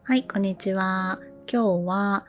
はい、こんにちは。今日は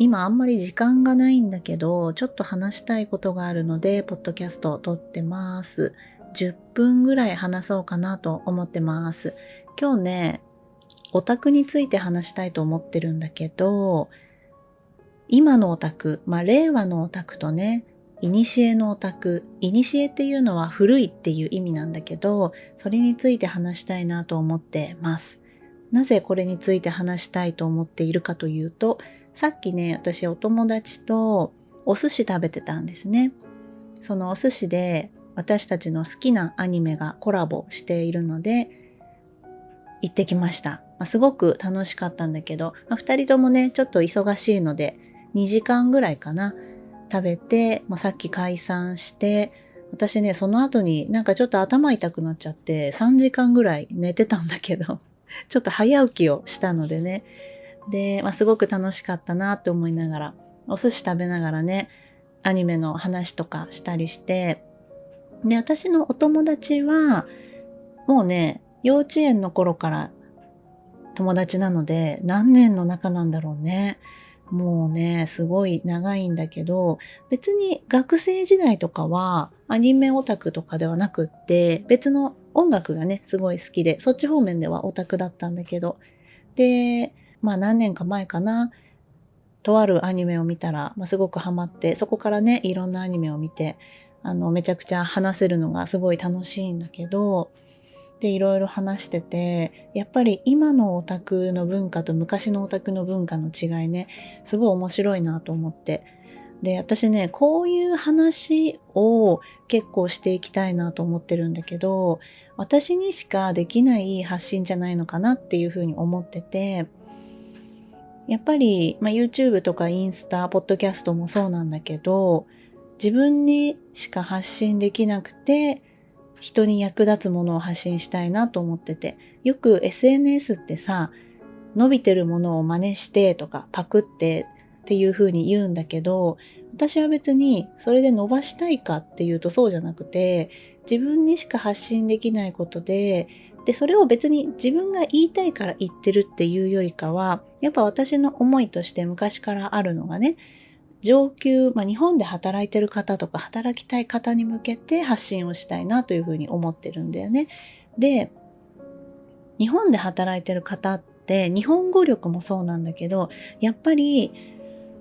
今あんまり時間がないんだけど、ちょっと話したいことがあるので、ポッドキャストを撮ってます。10分ぐらい話そうかなと思ってます。今日ね、オタクについて話したいと思ってるんだけど、今のオタク、令和のオタクとね、古のオタク、古っていうのは古いっていう意味なんだけど、それについて話したいなと思ってます。なぜこれについて話したいと思っているかというと、さっきね、私お友達とお寿司食べてたんですね。そのお寿司で私たちの好きなアニメがコラボしているので、行ってきました。すごく楽しかったんだけど、二人ともね、ちょっと忙しいので、2時間ぐらいかな、食べて、さっき解散して、私ね、その後になんかちょっと頭痛くなっちゃって、3時間ぐらい寝てたんだけど、ちょっと早起きをしたのでね。で、すごく楽しかったなって思いながら、お寿司食べながらね、アニメの話とかしたりして、で、私のお友達は、もうね、幼稚園の頃から友達なので、何年の仲なんだろうね。もうね、すごい長いんだけど、別に学生時代とかはアニメオタクとかではなくって、別の音楽がね、すごい好きで、そっち方面ではオタクだったんだけど、で、何年か前かな、とあるアニメを見たら、すごくハマって、そこからね、いろんなアニメを見て、めちゃくちゃ話せるのがすごい楽しいんだけど、でいろいろ話してて、やっぱり今のオタクの文化と昔のオタクの文化の違いね、すごい面白いなと思って。で、私ね、こういう話を結構していきたいなと思ってるんだけど、私にしかできない発信じゃないのかなっていうふうに思ってて、やっぱり、YouTube とかインスタ、ポッドキャストもそうなんだけど、自分にしか発信できなくて、人に役立つものを発信したいなと思ってて、よく SNS ってさ、伸びてるものを真似してとかパクってっていう風に言うんだけど、私は別にそれで伸ばしたいかっていうとそうじゃなくて、自分にしか発信できないことで、それを別に自分が言いたいから言ってるっていうよりかは、やっぱ私の思いとして昔からあるのがね、上級、日本で働いてる方とか働きたい方に向けて発信をしたいなというふうに思ってるんだよね。で、日本で働いてる方って日本語力もそうなんだけど、やっぱり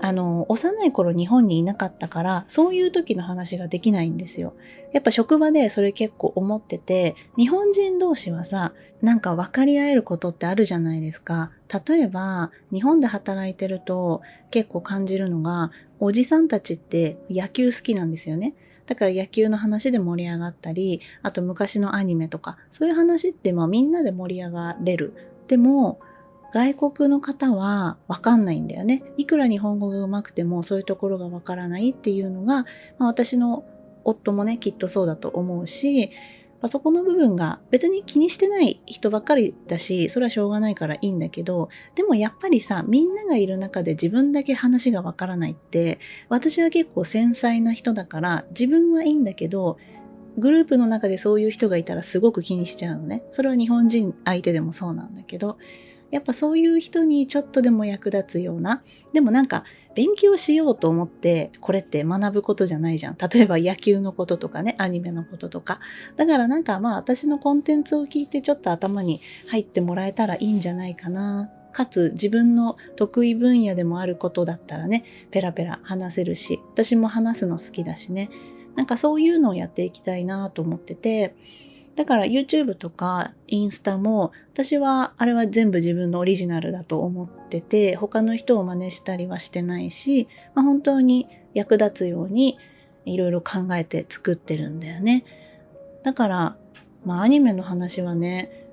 幼い頃日本にいなかったから、そういう時の話ができないんですよ。やっぱ職場でそれ結構思ってて、日本人同士はさ、なんか分かり合えることってあるじゃないですか。例えば、日本で働いてると結構感じるのが、おじさんたちって野球好きなんですよね。だから野球の話で盛り上がったり、あと昔のアニメとか、そういう話ってみんなで盛り上がれる。でも、外国の方はわかんないんだよね。いくら日本語が上手くてもそういうところがわからないっていうのが、私の夫もね、きっとそうだと思うし、そこの部分が別に気にしてない人ばっかりだし、それはしょうがないからいいんだけど、でもやっぱりさ、みんながいる中で自分だけ話がわからないって、私は結構繊細な人だから、自分はいいんだけど、グループの中でそういう人がいたらすごく気にしちゃうのね。それは日本人相手でもそうなんだけど、やっぱそういう人にちょっとでも役立つような、でもなんか勉強しようと思ってこれって学ぶことじゃないじゃん。例えば野球のこととかね、アニメのこととか。だからなんか私のコンテンツを聞いてちょっと頭に入ってもらえたらいいんじゃないかな。かつ自分の得意分野でもあることだったらね、ペラペラ話せるし、私も話すの好きだしね。なんかそういうのをやっていきたいなと思ってて、だから YouTube とかインスタも私はあれは全部自分のオリジナルだと思ってて、他の人を真似したりはしてないし、本当に役立つようにいろいろ考えて作ってるんだよね。だから、アニメの話はね、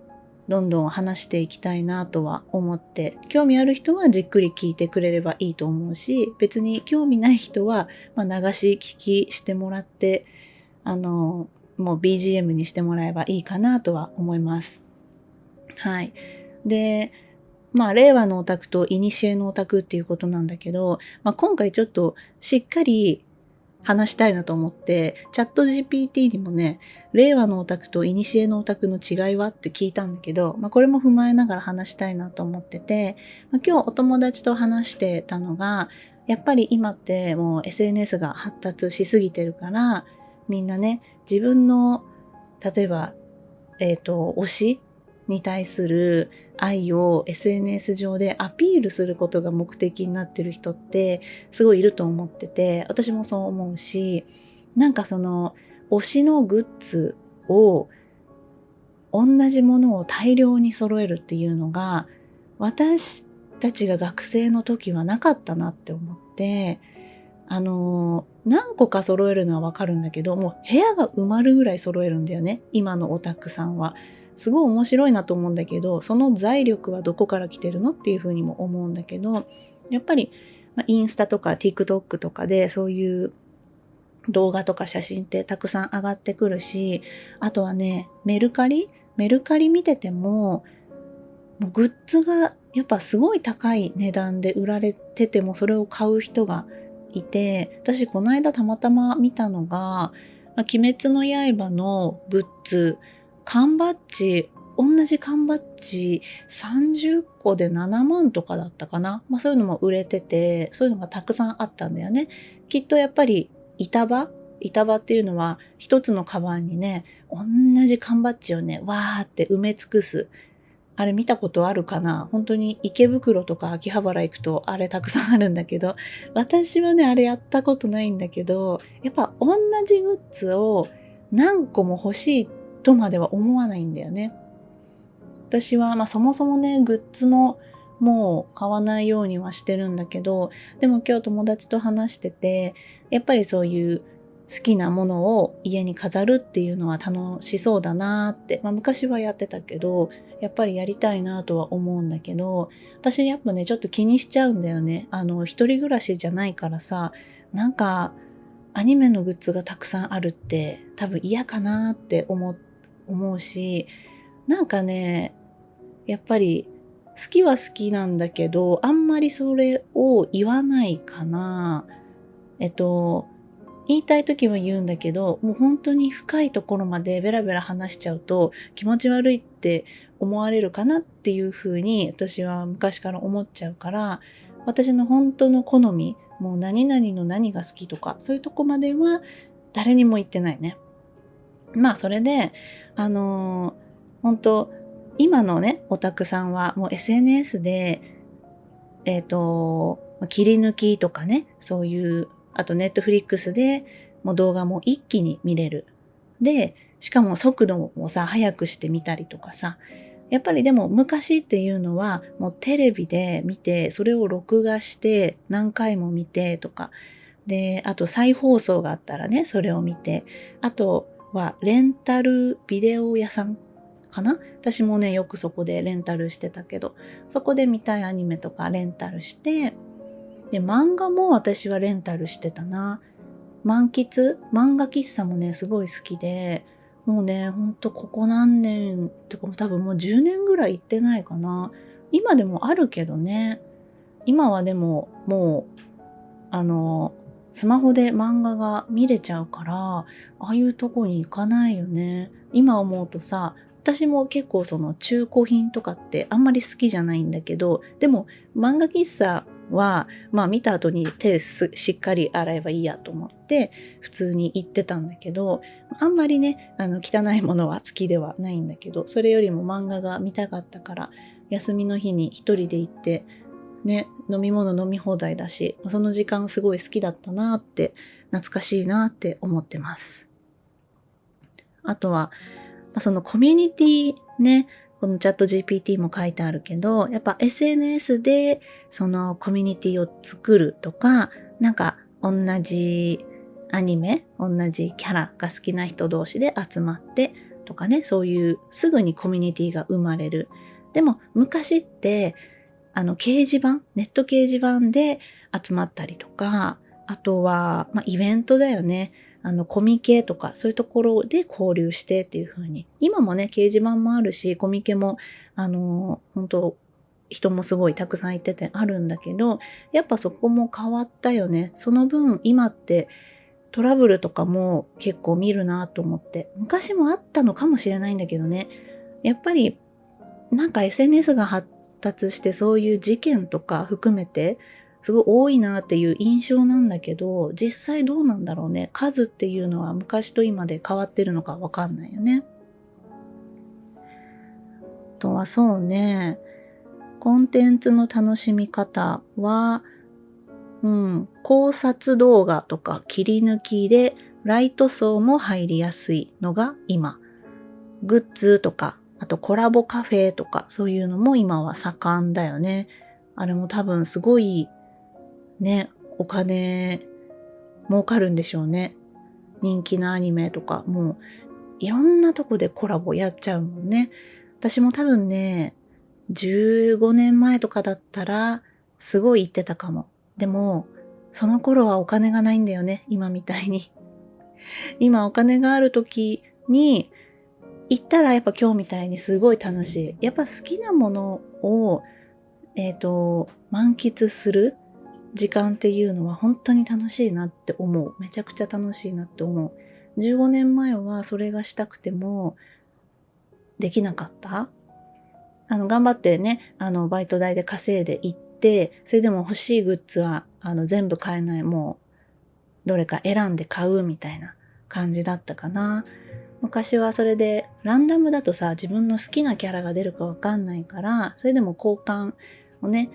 どんどん話していきたいなとは思って、興味ある人はじっくり聞いてくれればいいと思うし、別に興味ない人は、流し聞きしてもらって、もう BGM にしてもらえばいいかなとは思います。はい。で、令和のオタクと古のオタクっていうことなんだけど、今回ちょっとしっかり話したいなと思って、チャット GPT にもね、令和のオタクと古のオタクの違いはって聞いたんだけど、これも踏まえながら話したいなと思ってて、今日お友達と話してたのが、やっぱり今ってもう SNS が発達しすぎてるから、みんなね、自分の、例えば、推しに対する愛を SNS 上でアピールすることが目的になってる人ってすごいいると思ってて、私もそう思うし、なんかその推しのグッズを同じものを大量に揃えるっていうのが私たちが学生の時はなかったなって思って、何個か揃えるのはわかるんだけど、もう部屋が埋まるぐらい揃えるんだよね、今のオタクさんは。すごい面白いなと思うんだけど、その財力はどこから来てるのっていうふうにも思うんだけど、やっぱり、インスタとか TikTok とかでそういう動画とか写真ってたくさん上がってくるし、あとはね、メルカリ見てても、もうグッズがやっぱすごい高い値段で売られててもそれを買う人がいて、私この間たまたま見たのが、鬼滅の刃のグッズ、缶バッジ、同じ缶バッジ30個で7万とかだったかな。そういうのも売れてて、そういうのがたくさんあったんだよね。きっとやっぱり板場っていうのは一つのカバンにね、同じ缶バッジをね、わーって埋め尽くす。あれ見たことあるかな？本当に池袋とか秋葉原行くとあれたくさんあるんだけど、私はね、あれやったことないんだけど、やっぱ同じグッズを何個も欲しいとまでは思わないんだよね。私はそもそもね、グッズももう買わないようにはしてるんだけど、でも今日友達と話してて、やっぱりそういう好きなものを家に飾るっていうのは楽しそうだなって、昔はやってたけど、やっぱりやりたいなとは思うんだけど、私やっぱね、ちょっと気にしちゃうんだよね。一人暮らしじゃないからさ、なんかアニメのグッズがたくさんあるって多分嫌かなって思うし、なんかね、やっぱり好きは好きなんだけど、あんまりそれを言わないかな。言いたい時は言うんだけど、もう本当に深いところまでベラベラ話しちゃうと気持ち悪いって思われるかなっていうふうに私は昔から思っちゃうから、私の本当の好み、もう何々の何が好きとか、そういうとこまでは誰にも言ってないね。それで、本当今のね、オタクさんはもう SNS で、切り抜きとかね、そういう、あとネットフリックスでもう動画も一気に見れる。で、しかも速度もさ、速くしてみたりとかさ、やっぱりでも昔っていうのはもうテレビで見て、それを録画して何回も見てとか、で、あと再放送があったらね、それを見て、あとはレンタルビデオ屋さんかな？私もね、よくそこでレンタルしてたけど、そこで見たいアニメとかレンタルして、で、漫画も私はレンタルしてたな。漫画喫茶もね、すごい好きで、もうね、ほんとここ何年、てか多分もう10年ぐらい行ってないかな。今でもあるけどね。今はでももう、スマホで漫画が見れちゃうから、ああいうとこに行かないよね。今思うとさ、私も結構その中古品とかってあんまり好きじゃないんだけど、でも漫画喫茶は見た後にしっかり洗えばいいやと思って普通に行ってたんだけど、あんまりね、汚いものは好きではないんだけど、それよりも漫画が見たかったから休みの日に一人で行ってね、飲み物飲み放題だし、その時間すごい好きだったなって、懐かしいなって思ってます。あとは、そのコミュニティね、このチャット GPT も書いてあるけど、やっぱ SNS でそのコミュニティを作るとか、なんか同じアニメ、同じキャラが好きな人同士で集まってとかね、そういうすぐにコミュニティが生まれる。でも昔ってネット掲示板で集まったりとか、あとは、イベントだよね。コミケとか、そういうところで交流してっていう風に。今もね、掲示板もあるし、コミケも、本当人もすごいたくさんいててあるんだけど、やっぱそこも変わったよね。その分、今って、トラブルとかも結構見るなと思って。昔もあったのかもしれないんだけどね。やっぱりなんか SNS が発達してそういう事件とか含めてすごい多いなっていう印象なんだけど、実際どうなんだろうね。数っていうのは昔と今で変わってるのかわかんないよね。あとはそうね、コンテンツの楽しみ方は、考察動画とか切り抜きでライト層も入りやすいのが今。グッズとか、あとコラボカフェとか、そういうのも今は盛んだよね。あれも多分すごいね、お金儲かるんでしょうね。人気のアニメとか、もういろんなとこでコラボやっちゃうもんね。私も多分ね、15年前とかだったら、すごい行ってたかも。でも、その頃はお金がないんだよね、今みたいに。今お金がある時に、行ったらやっぱ今日みたいにすごい楽しい。やっぱ好きなものを、満喫する時間っていうのは本当に楽しいなって思う。めちゃくちゃ楽しいなって思う。15年前はそれがしたくてもできなかった。頑張ってね、バイト代で稼いで行って、それでも欲しいグッズは、全部買えない。もう、どれか選んで買うみたいな感じだったかな。昔はそれで、ランダムだとさ、自分の好きなキャラが出るかわかんないから、それでも交換をね、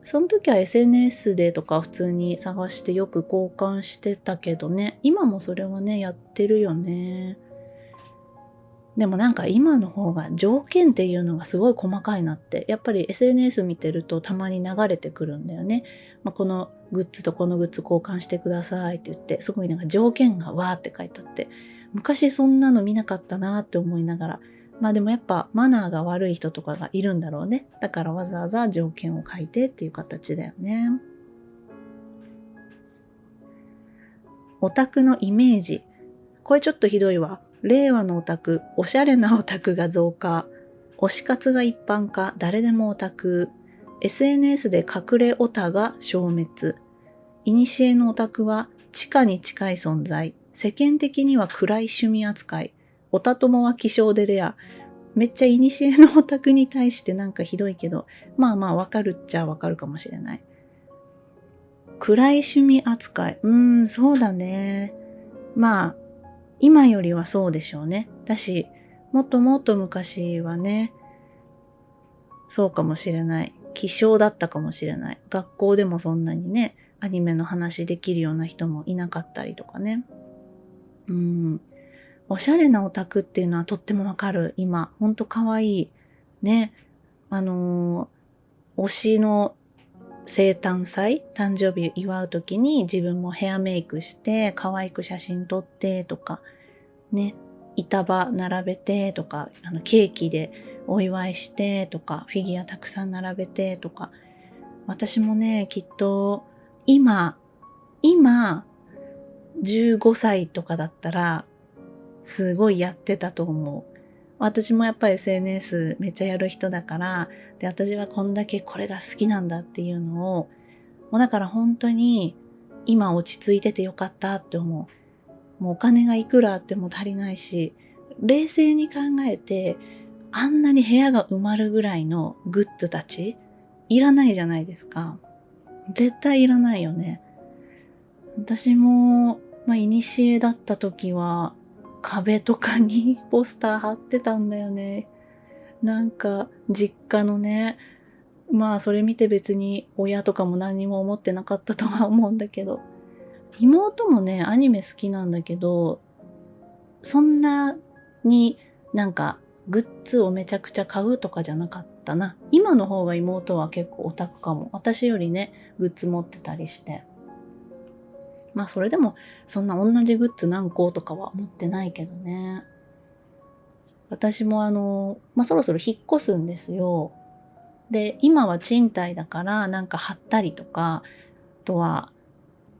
その時は SNS でとか普通に探してよく交換してたけどね、今もそれはね、やってるよね。でもなんか今の方が条件っていうのがすごい細かいなって、やっぱり SNS 見てるとたまに流れてくるんだよね。このグッズとこのグッズ交換してくださいって言って、すごいなんか条件がわーって書いてあって、昔そんなの見なかったなって思いながら、でもやっぱマナーが悪い人とかがいるんだろうね。だからわざわざ条件を書いてっていう形だよね。オタクのイメージ。これちょっとひどいわ。令和のオタク、おしゃれなオタクが増加。推し活が一般化、誰でもオタク。SNS で隠れオタが消滅。古のオタクは地下に近い存在。世間的には暗い趣味扱い。オタ友は希少でレア。めっちゃ古のオタクに対してなんかひどいけど、わかるっちゃわかるかもしれない。暗い趣味扱い。そうだね。今よりはそうでしょうね。だし、もっともっと昔はね、そうかもしれない。希少だったかもしれない。学校でもそんなにね、アニメの話できるような人もいなかったりとかね。おしゃれなオタクっていうのはとってもわかる。今、ほんとかわいい。ね。推しの生誕祭、誕生日祝うときに自分もヘアメイクして可愛く写真撮ってとか、ね、板場並べてとか、ケーキでお祝いしてとか、フィギュアたくさん並べてとか、私もね、きっと今、15歳とかだったら、すごいやってたと思う。私もやっぱり SNS めっちゃやる人だから、で、私はこんだけこれが好きなんだっていうのを、もうだから本当に今落ち着いててよかったって思う。もうお金がいくらあっても足りないし、冷静に考えて、あんなに部屋が埋まるぐらいのグッズたち、いらないじゃないですか。絶対いらないよね。私も、古だった時は、壁とかにポスター貼ってたんだよね。なんか、実家のね、それ見て別に親とかも何も思ってなかったとは思うんだけど。妹もね、アニメ好きなんだけど、そんなになんかグッズをめちゃくちゃ買うとかじゃなかったな。今の方が妹は結構オタクかも。私よりね、グッズ持ってたりして。それでもそんな同じグッズ何個とかは持ってないけどね。私もそろそろ引っ越すんですよ。で、今は賃貸だからなんか貼ったりとか、あとは、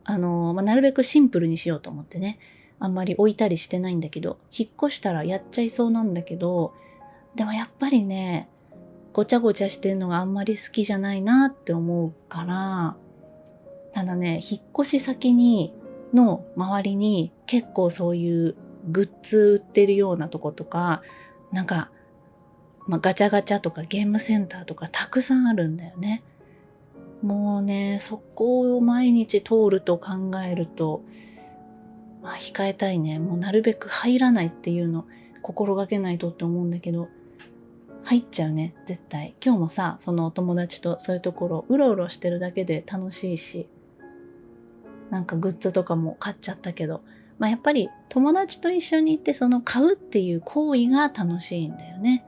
なるべくシンプルにしようと思ってね。あんまり置いたりしてないんだけど、引っ越したらやっちゃいそうなんだけど、でもやっぱりね、ごちゃごちゃしてるのがあんまり好きじゃないなって思うから、ただね、引っ越し先にの周りに結構そういうグッズ売ってるようなとことか、なんか、ガチャガチャとかゲームセンターとかたくさんあるんだよね。もうね、そこを毎日通ると考えると、控えたいね。もうなるべく入らないっていうの心がけないとって思うんだけど、入っちゃうね、絶対。今日もさ、そのお友達とそういうところうろうろしてるだけで楽しいし、なんかグッズとかも買っちゃったけど、やっぱり友達と一緒に行ってその買うっていう行為が楽しいんだよね。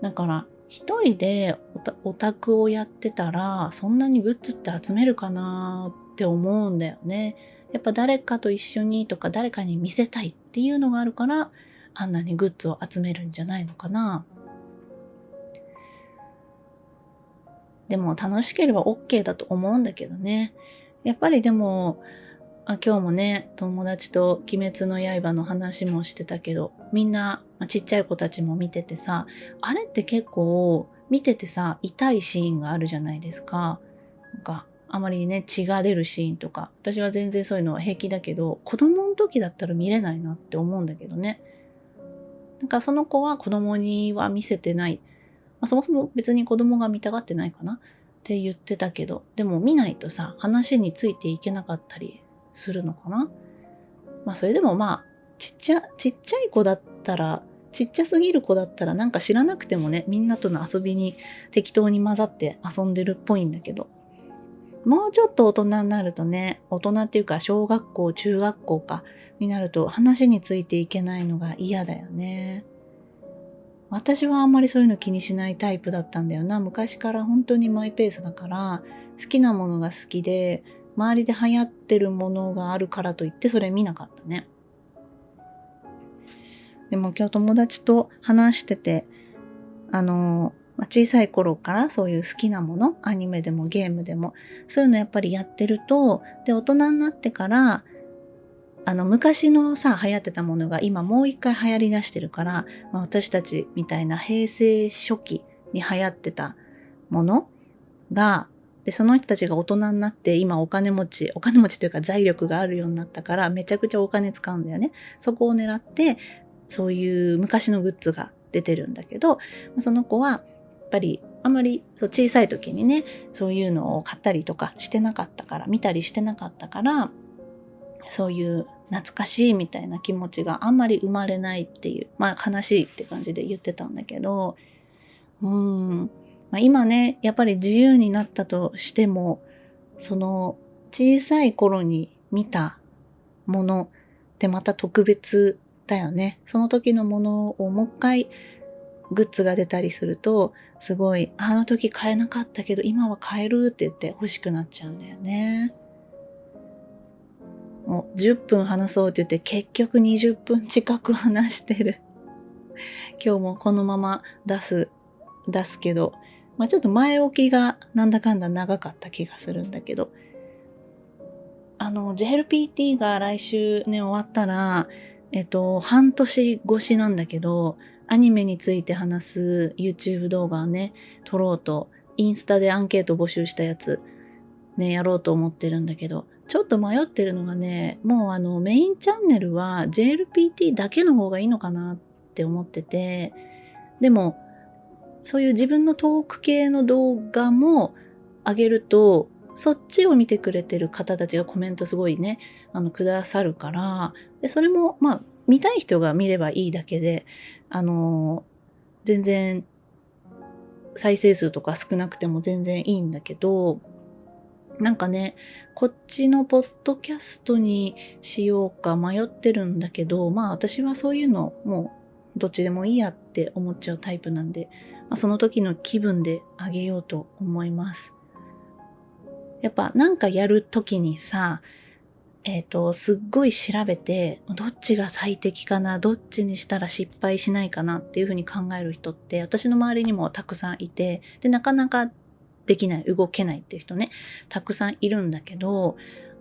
だから一人でオタクをやってたらそんなにグッズって集めるかなって思うんだよね。やっぱ誰かと一緒にとか誰かに見せたいっていうのがあるからあんなにグッズを集めるんじゃないのかな。でも楽しければ OK だと思うんだけどね。やっぱりでも今日もね、友達と鬼滅の刃の話もしてたけど、みんな、ちっちゃい子たちも見ててさ、あれって結構見ててさ、痛いシーンがあるじゃないですか。なんか、あまりね、血が出るシーンとか、私は全然そういうのは平気だけど、子供の時だったら見れないなって思うんだけどね。なんかその子は子供には見せてない。そもそも別に子供が見たがってないかなって言ってたけど、でも見ないとさ、話についていけなかったりするのかな。それでもちっちゃい子だったら、ちっちゃすぎる子だったらなんか知らなくてもね、みんなとの遊びに適当に混ざって遊んでるっぽいんだけど、もうちょっと大人になるとね、大人っていうか小学校、中学校かになると話についていけないのが嫌だよね。私はあんまりそういうの気にしないタイプだったんだよな。昔から本当にマイペースだから、好きなものが好きで、周りで流行ってるものがあるからといってそれ見なかったね。でも今日友達と話してて、小さい頃からそういう好きなもの、アニメでもゲームでも、そういうのやっぱりやってると、で、大人になってから、昔のさ、流行ってたものが今もう一回流行り出してるから、私たちみたいな平成初期に流行ってたものが、で、その人たちが大人になって今お金持ちというか財力があるようになったからめちゃくちゃお金使うんだよね。そこを狙ってそういう昔のグッズが出てるんだけど、その子はやっぱりあまり小さい時にね、そういうのを買ったりとかしてなかったから、見たりしてなかったから、そういう懐かしいみたいな気持ちがあんまり生まれないっていう、悲しいって感じで言ってたんだけど、今ね、やっぱり自由になったとしても、その小さい頃に見たものってまた特別だよね。その時のものをもう一回グッズが出たりすると、すごい、あの時買えなかったけど今は買えるって言って欲しくなっちゃうんだよね。もう10分話そうって言って結局20分近く話してる。今日もこのまま出すけど、ちょっと前置きがなんだかんだ長かった気がするんだけど、JLPT が来週ね終わったら、半年越しなんだけど、アニメについて話す YouTube 動画をね、撮ろうと、インスタでアンケート募集したやつ、ね、やろうと思ってるんだけど、ちょっと迷ってるのがね、もうメインチャンネルは JLPT だけの方がいいのかなって思ってて、でも、そういう自分のトーク系の動画も上げると、そっちを見てくれてる方たちがコメントすごいね、くださるから、で、それも、見たい人が見ればいいだけで、全然、再生数とか少なくても全然いいんだけど、なんかね、こっちのポッドキャストにしようか迷ってるんだけど、私はそういうのもうどっちでもいいやって思っちゃうタイプなんで、その時の気分であげようと思います。やっぱなんかやる時にさ、すっごい調べて、どっちが最適かな、どっちにしたら失敗しないかなっていうふうに考える人って、私の周りにもたくさんいて、で、なかなかできない、動けないっていう人ね、たくさんいるんだけど、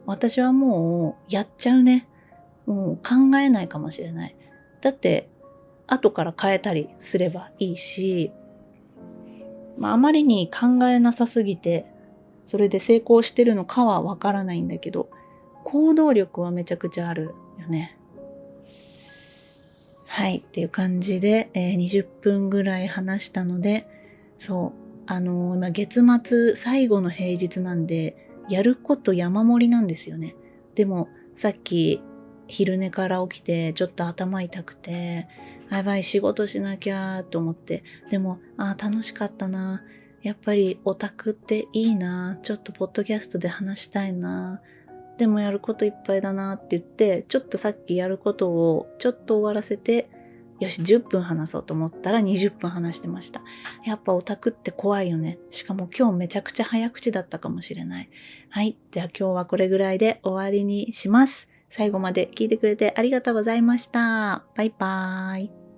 私はもうやっちゃうね。もう考えないかもしれない。だって、後から変えたりすればいいし、あまりに考えなさすぎて、それで成功してるのかはわからないんだけど、行動力はめちゃくちゃあるよね。はい、っていう感じで、20分ぐらい話したので、そう、今月末最後の平日なんで、やること山盛りなんですよね。でも、さっき昼寝から起きて、ちょっと頭痛くて、やばい、仕事しなきゃと思って、でも、楽しかったな。やっぱりオタクっていいな。ちょっとポッドキャストで話したいな。でもやることいっぱいだなって言って、ちょっとさっきやることをちょっと終わらせて、よし、10分話そうと思ったら20分話してました。やっぱオタクって怖いよね。しかも今日めちゃくちゃ早口だったかもしれない。はい。じゃあ今日はこれぐらいで終わりにします。最後まで聞いてくれてありがとうございました。バイバーイ。